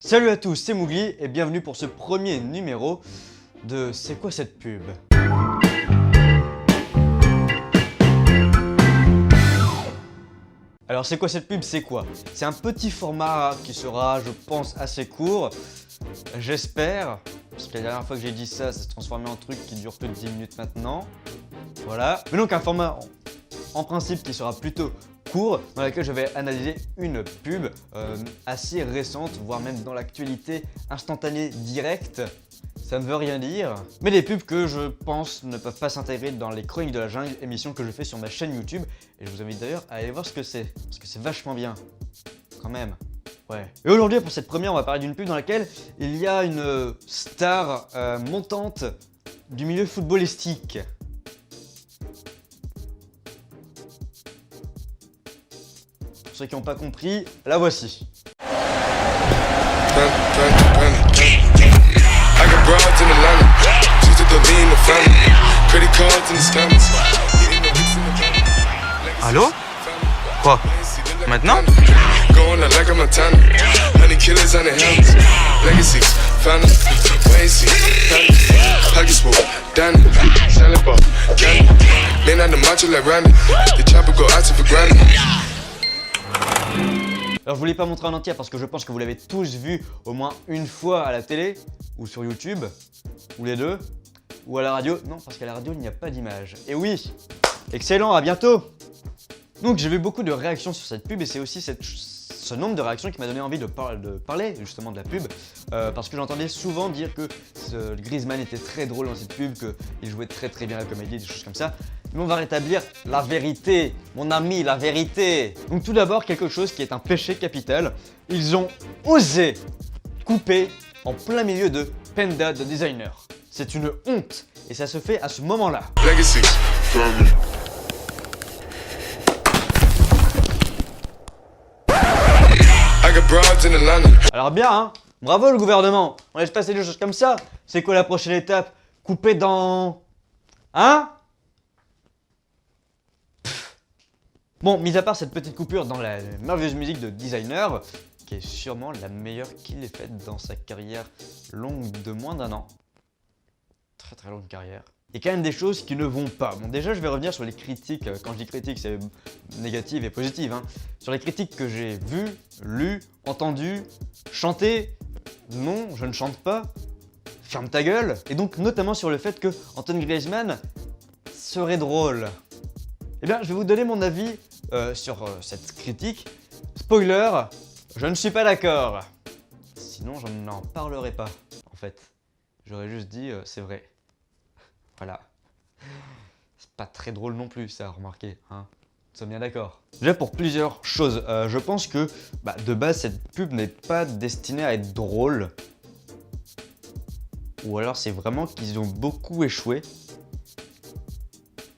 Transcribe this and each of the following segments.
Salut à tous, c'est Mougli et bienvenue pour ce premier numéro de C'est quoi cette pub? Alors c'est quoi cette pub? C'est quoi? C'est un petit format qui sera, je pense, assez court. J'espère, parce que la dernière fois que j'ai dit ça, ça s'est transformé en truc qui dure plus de 10 minutes maintenant. Voilà. Mais donc un format en principe qui sera plutôt court, dans laquelle je vais analyser une pub assez récente, voire même dans l'actualité instantanée directe. Ça ne veut rien dire, mais des pubs que je pense ne peuvent pas s'intégrer dans les Chroniques de la Jungle, émission que je fais sur ma chaîne YouTube. Et je vous invite d'ailleurs à aller voir ce que c'est, parce que c'est vachement bien, quand même. Ouais. Et aujourd'hui, pour cette première, on va parler d'une pub dans laquelle il y a une star montante du milieu footballistique. Pour ceux qui n'ont pas compris, la voici. Allô? Quoi? Maintenant? Alors je voulais pas montrer en entier parce que je pense que vous l'avez tous vu au moins une fois à la télé, ou sur YouTube, ou les deux, ou à la radio. Non, parce qu'à la radio il n'y a pas d'image. Et oui, excellent, à bientôt. Donc j'ai vu beaucoup de réactions sur cette pub et c'est aussi ce nombre de réactions qui m'a donné envie de parler justement de la pub, parce que j'entendais souvent dire que Griezmann était très drôle dans cette pub, qu'il jouait très bien la comédie, des choses comme ça. Mais on va rétablir la vérité, mon ami, la vérité. Donc tout d'abord, quelque chose qui est un péché capital. Ils ont osé couper en plein milieu de Panda de designer. C'est une honte et ça se fait à ce moment-là. Legacy. Alors bien, hein, bravo le gouvernement. On laisse passer des choses comme ça. C'est quoi la prochaine étape? Couper dans... Hein? Bon, mis à part cette petite coupure dans la merveilleuse musique de Designer, qui est sûrement la meilleure qu'il ait faite dans sa carrière longue de moins d'un an. Très longue carrière. Il y a quand même des choses qui ne vont pas. Bon, déjà, je vais revenir sur les critiques. Quand je dis critiques, c'est négative et positive. Hein. Sur les critiques que j'ai vues, lues, entendues, chantées. Non, je ne chante pas. Ferme ta gueule. Et donc, notamment sur le fait que Antoine Griezmann serait drôle. Eh bien, je vais vous donner mon avis sur cette critique. Spoiler, je ne suis pas d'accord. Sinon, je n'en parlerai pas, en fait. J'aurais juste dit, c'est vrai. Voilà. C'est pas très drôle non plus, ça, remarquez, hein. Nous sommes bien d'accord. Déjà, pour plusieurs choses. Je pense que, de base, cette pub n'est pas destinée à être drôle. Ou alors, c'est vraiment qu'ils ont beaucoup échoué.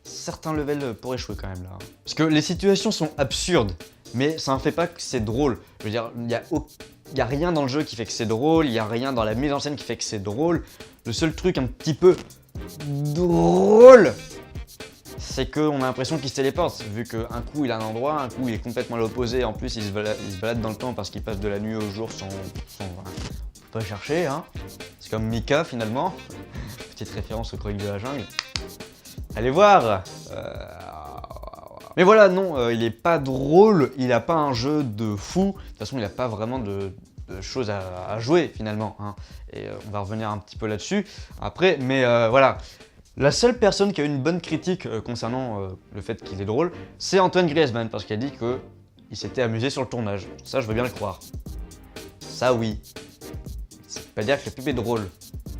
Certains levels pour échouer quand même là. Parce que les situations sont absurdes, mais ça ne fait pas que c'est drôle. Je veux dire, il y a rien dans le jeu qui fait que c'est drôle, il n'y a rien dans la mise en scène qui fait que c'est drôle. Le seul truc un petit peu drôle, c'est qu'on a l'impression qu'il se téléporte, vu qu'un coup il a un endroit, un coup il est complètement à l'opposé, en plus il se balade dans le temps parce qu'il passe de la nuit au jour sans on peut pas chercher, hein. C'est comme Mika finalement. Petite référence aux Chroniques de la Jungle. Allez voir. Mais voilà, non, il est pas drôle, il a pas un jeu de fou. De toute façon, il a pas vraiment de choses à jouer finalement, hein. Et on va revenir un petit peu là-dessus après, mais voilà. La seule personne qui a eu une bonne critique concernant le fait qu'il est drôle, c'est Antoine Griezmann, parce qu'il a dit qu'il s'était amusé sur le tournage. Ça, je veux bien le croire. Ça, oui. Ça veut pas dire que la pub est drôle.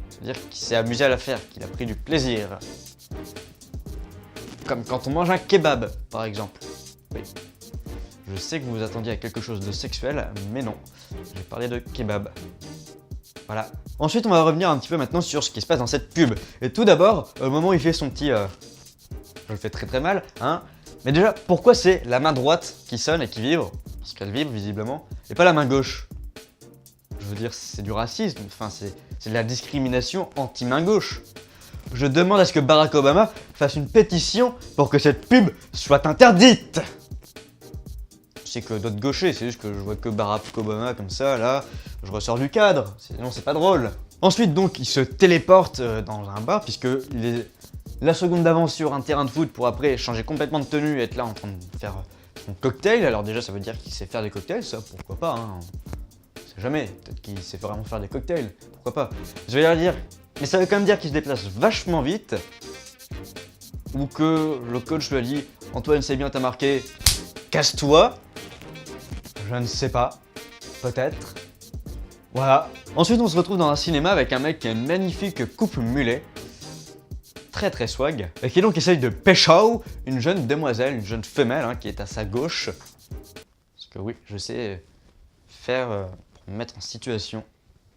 Ça veut dire qu'il s'est amusé à la faire, qu'il a pris du plaisir. Comme quand on mange un kebab, par exemple. Oui. Je sais que vous vous attendiez à quelque chose de sexuel, mais non. J'ai parlé de kebab. Voilà. Ensuite, on va revenir un petit peu maintenant sur ce qui se passe dans cette pub. Et tout d'abord, au moment où il fait son petit... je le fais très mal, hein. Mais déjà, pourquoi c'est la main droite qui sonne et qui vibre? Parce qu'elle vibre, visiblement. Et pas la main gauche. Je veux dire, c'est du racisme. Enfin, c'est de la discrimination anti-main gauche. Je demande à ce que Barack Obama fasse une pétition pour que cette pub soit interdite. Je sais que d'autres gauchers, c'est juste que je vois que Barack Obama comme ça, là. je ressors du cadre, sinon c'est pas drôle. Ensuite donc il se téléporte dans un bar puisque il est la seconde d'avance sur un terrain de foot pour après changer complètement de tenue et être là en train de faire son cocktail. Alors déjà ça veut dire qu'il sait faire des cocktails, ça pourquoi pas, hein. On sait jamais, peut-être qu'il sait vraiment faire des cocktails, pourquoi pas. Je vais dire, mais ça veut quand même dire qu'il se déplace vachement vite. Ou que le coach lui a dit « Antoine, c'est bien, t'as marqué, casse-toi ». Je ne sais pas, peut-être. Voilà. Ensuite, on se retrouve dans un cinéma avec un mec qui a une magnifique coupe mulet. Très très swag. Et qui donc essaye de pécho une jeune demoiselle, une jeune femelle hein, qui est à sa gauche. Parce que oui, je sais faire pour me mettre en situation.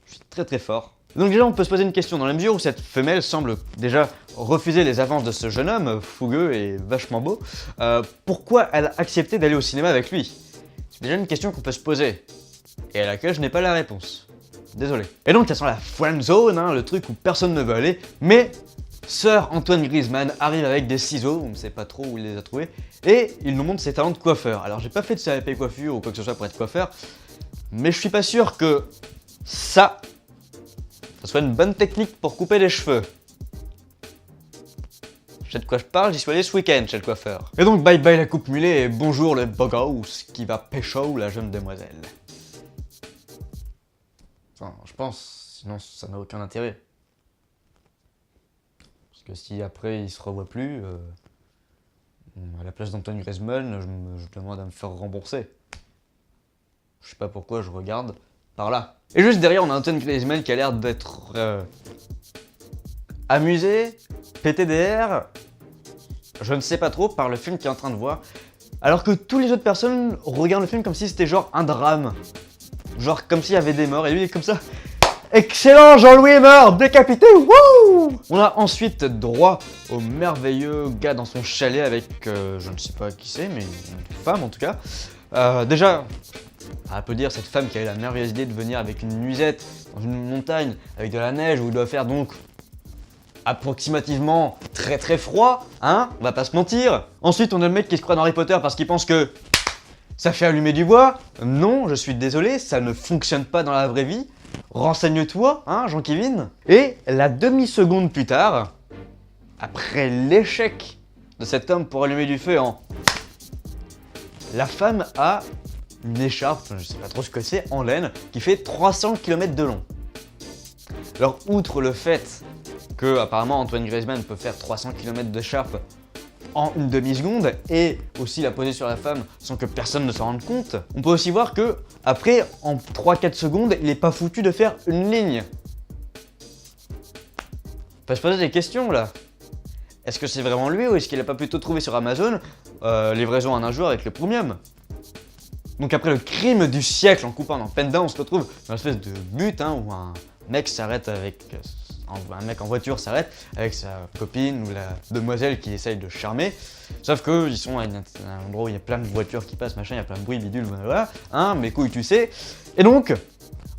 Je suis très très fort. Donc déjà on peut se poser une question, dans la mesure où cette femelle semble déjà refuser les avances de ce jeune homme, fougueux et vachement beau, pourquoi elle a accepté d'aller au cinéma avec lui? C'est déjà une question qu'on peut se poser, et à laquelle je n'ai pas la réponse. Désolé. Et donc ça sent la friend zone, hein, le truc où personne ne veut aller, mais Sir Antoine Griezmann arrive avec des ciseaux, on ne sait pas trop où il les a trouvés, et il nous montre ses talents de coiffeur. Alors j'ai pas fait de CAP coiffure ou quoi que ce soit pour être coiffeur, mais je suis pas sûr que ça soit une bonne technique pour couper les cheveux. Je sais de quoi je parle, j'y suis allé ce week-end chez le coiffeur. Et donc bye bye la coupe mulet et bonjour le beau gosse qui va pécho la jeune demoiselle. Enfin, je pense, sinon ça n'a aucun intérêt. Parce que si après il se revoit plus, à la place d'Antoine Griezmann, je demande à me faire rembourser. Je sais pas pourquoi je regarde par là. Et juste derrière, on a Antoine Griezmann qui a l'air d'être amusé, PTDR, je ne sais pas trop, par le film qu'il est en train de voir. Alors que toutes les autres personnes regardent le film comme si c'était genre un drame. Genre comme s'il y avait des morts, et lui il est comme ça. Excellent, Jean-Louis est mort, décapité, wouh! On a ensuite droit au merveilleux gars dans son chalet avec, je ne sais pas qui c'est, mais une femme en tout cas. Déjà, à applaudir cette femme qui a eu la merveilleuse idée de venir avec une nuisette dans une montagne avec de la neige où il doit faire donc approximativement très très froid, hein, on va pas se mentir. Ensuite on a le mec qui se croit dans Harry Potter parce qu'il pense que ça fait allumer du bois. Non, je suis désolé, ça ne fonctionne pas dans la vraie vie. Renseigne-toi, hein, Jean-Kévin. Et la demi-seconde plus tard, après l'échec de cet homme pour allumer du feu la femme a une écharpe, je sais pas trop ce que c'est, en laine, qui fait 300 km de long. Alors, outre le fait que, apparemment, Antoine Griezmann peut faire 300 km d'écharpe en une demi-seconde et aussi la poser sur la femme sans que personne ne s'en rende compte, on peut aussi voir que, après, en 3-4 secondes, il est pas foutu de faire une ligne. On peut se poser des questions là. Est-ce que c'est vraiment lui ou est-ce qu'il a pas plutôt trouvé sur Amazon livraison en un jour avec le premium? Donc après le crime du siècle en coupant en pendant, on se retrouve dans une espèce de but hein, où un mec s'arrête avec... un mec en voiture s'arrête avec sa copine ou la demoiselle qui essaye de charmer. Sauf que ils sont à un endroit où il y a plein de voitures qui passent, machin, il y a plein de bruit, bidule, voilà, hein, mes couilles tu sais. Et donc,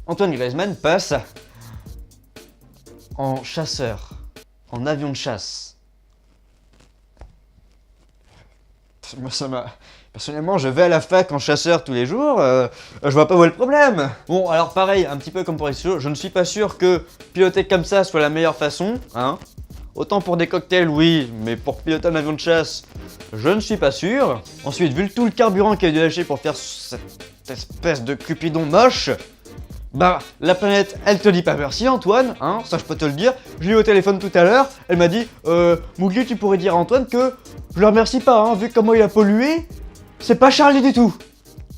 Antoine Griezmann passe en chasseur, en avion de chasse. Moi ça m'a... Personnellement, je vais à la fac en chasseur tous les jours, je vois pas où est le problème. Bon, alors pareil, un petit peu comme pour les studios, je ne suis pas sûr que piloter comme ça soit la meilleure façon, hein. Autant pour des cocktails, oui, mais pour piloter un avion de chasse, je ne suis pas sûr. Ensuite, vu tout le carburant qu'il a dû lâcher pour faire cette espèce de cupidon moche, bah, la planète, elle te dit pas merci Antoine, hein, ça je peux te le dire. Je l'ai eu au téléphone tout à l'heure, elle m'a dit Mougli, tu pourrais dire à Antoine que je le remercie pas, hein, vu comment il a pollué. C'est pas Charlie du tout.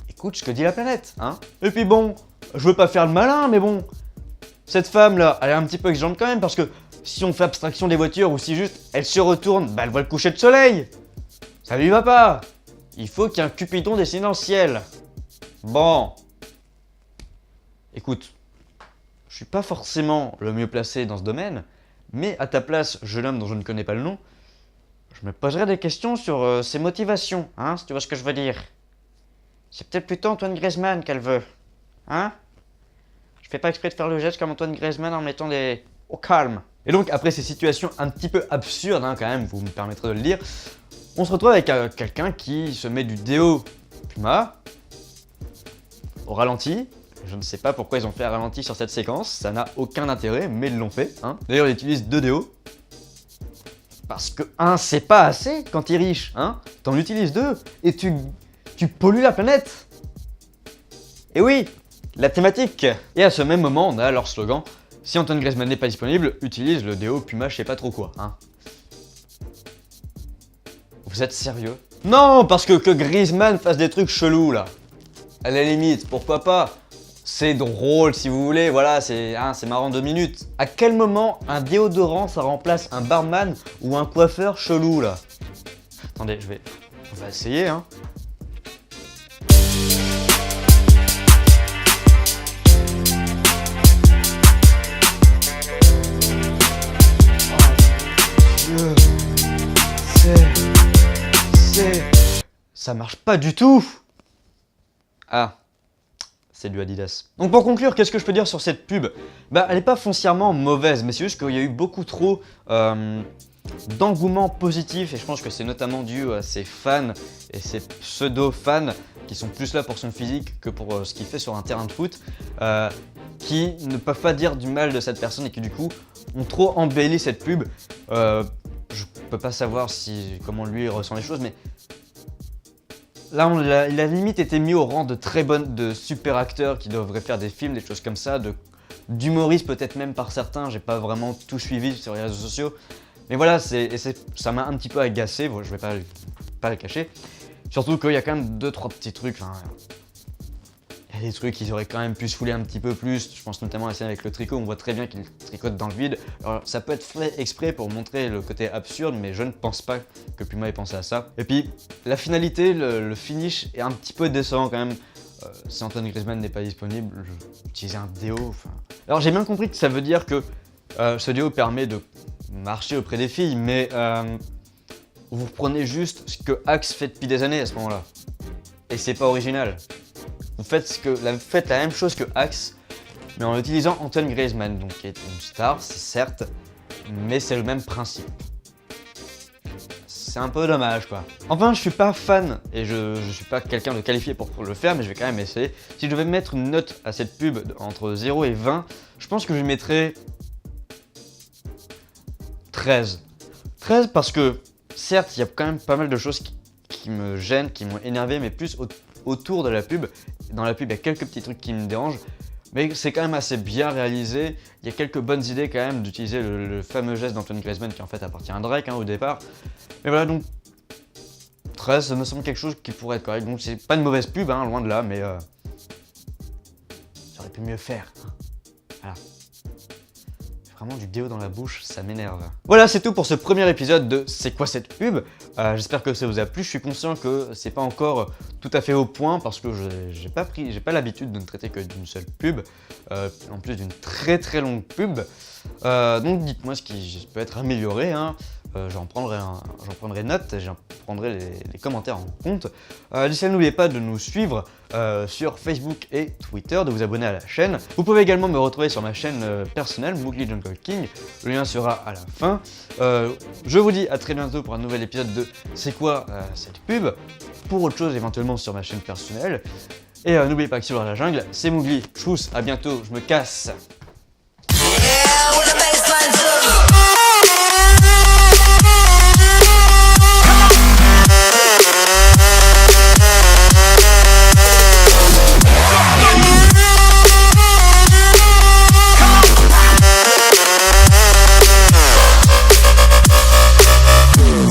Écoute ce que dit la planète, hein. Et puis bon, je veux pas faire le malin, mais bon, cette femme là, elle est un petit peu exigeante quand même, parce que si on fait abstraction des voitures ou si juste elle se retourne, bah elle voit le coucher de soleil. Ça lui va pas. Il faut qu'il y ait un Cupidon dessiné dans le ciel. Bon. Écoute, je suis pas forcément le mieux placé dans ce domaine, mais à ta place, jeune homme dont je ne connais pas le nom, je me poserais des questions sur ses motivations, hein, si tu vois ce que je veux dire. C'est peut-être plutôt Antoine Griezmann qu'elle veut, hein. Je fais pas exprès de faire le geste comme Antoine Griezmann en mettant des... au calme. Et donc, après ces situations un petit peu absurdes, hein, quand même, vous me permettrez de le dire, on se retrouve avec quelqu'un qui se met du déo Puma, au ralenti, Je ne sais pas pourquoi ils ont fait un ralenti sur cette séquence, ça n'a aucun intérêt, mais ils l'ont fait. Hein. D'ailleurs, ils utilisent 2 déos. Parce que 1, c'est pas assez quand t'es riche. Hein. T'en utilises 2 et tu pollues la planète. Et oui, la thématique. Et à ce même moment, on a leur slogan. Si Antoine Griezmann n'est pas disponible, utilise le déo Puma je sais pas trop quoi. Hein. Vous êtes sérieux? Non, parce que Griezmann fasse des trucs chelous là. À la limite, pourquoi pas? C'est drôle si vous voulez, voilà, c'est marrant 2 minutes. À quel moment un déodorant ça remplace un barman ou un coiffeur chelou là? Attendez, on va essayer hein. Ça marche pas du tout. Ah, c'est du Adidas. Donc pour conclure, qu'est-ce que je peux dire sur cette pub? Bah elle est pas foncièrement mauvaise, mais c'est juste qu'il y a eu beaucoup trop d'engouement positif et je pense que c'est notamment dû à ses fans et ses pseudo-fans qui sont plus là pour son physique que pour ce qu'il fait sur un terrain de foot, qui ne peuvent pas dire du mal de cette personne et qui du coup ont trop embelli cette pub. Je peux pas savoir comment lui ressent les choses, mais là il a limite été mis au rang de super acteurs qui devraient faire des films, des choses comme ça, d'humoristes peut-être même par certains. J'ai pas vraiment tout suivi sur les réseaux sociaux, mais voilà, ça m'a un petit peu agacé. Bon, je vais pas le cacher. Surtout qu'il y a quand même 2-3 petits trucs. Il y a des trucs qu'ils auraient quand même pu se fouler un petit peu plus. Je pense notamment à la scène avec le tricot, on voit très bien qu'il tricote dans le vide. Alors ça peut être fait exprès pour montrer le côté absurde, mais je ne pense pas que Puma ait pensé à ça. Et puis la finalité, le finish est un petit peu décevant quand même. Si Antoine Griezmann n'est pas disponible, utiliser un déo. Alors j'ai bien compris que ça veut dire que ce déo permet de marcher auprès des filles, mais vous reprenez juste ce que Axe fait depuis des années à ce moment-là. Et c'est pas original. Vous faites la même chose que Axe, mais en utilisant Antoine Griezmann, donc qui est une star, certes, mais c'est le même principe. C'est un peu dommage quoi. Enfin, je suis pas fan et je suis pas quelqu'un de qualifié pour le faire, mais je vais quand même essayer. Si je devais mettre une note à cette pub entre 0 et 20, je pense que je mettrais 13. 13 parce que, certes, il y a quand même pas mal de choses qui me gênent, qui m'ont énervé, mais plus autour de la pub. Dans la pub, il y a quelques petits trucs qui me dérangent, mais c'est quand même assez bien réalisé. Il y a quelques bonnes idées quand même d'utiliser le fameux geste d'Antoine Griezmann qui en fait appartient à Drake au départ. Mais voilà, donc 13, ça me semble quelque chose qui pourrait être correct. Donc c'est pas une mauvaise pub, loin de là, mais ça aurait pu mieux faire. Voilà. Vraiment du déo dans la bouche, ça m'énerve. Voilà, c'est tout pour ce premier épisode de C'est quoi cette pub? J'espère que ça vous a plu. Je suis conscient que c'est pas encore tout à fait au point parce que j'ai pas l'habitude de ne traiter que d'une seule pub, en plus d'une très longue pub. Donc dites-moi ce qui peut être amélioré. J'en prendrai note, j'en prendrai les commentaires en compte. D'ici là, n'oubliez pas de nous suivre sur Facebook et Twitter, de vous abonner à la chaîne. Vous pouvez également me retrouver sur ma chaîne personnelle, Mowgli Jungle King. Le lien sera à la fin. Je vous dis à très bientôt pour un nouvel épisode de C'est quoi cette pub? Pour autre chose éventuellement sur ma chaîne personnelle. Et n'oubliez pas que sur la jungle, c'est Mowgli. Tchuss, à bientôt, je me casse. Yeah, with the baseline.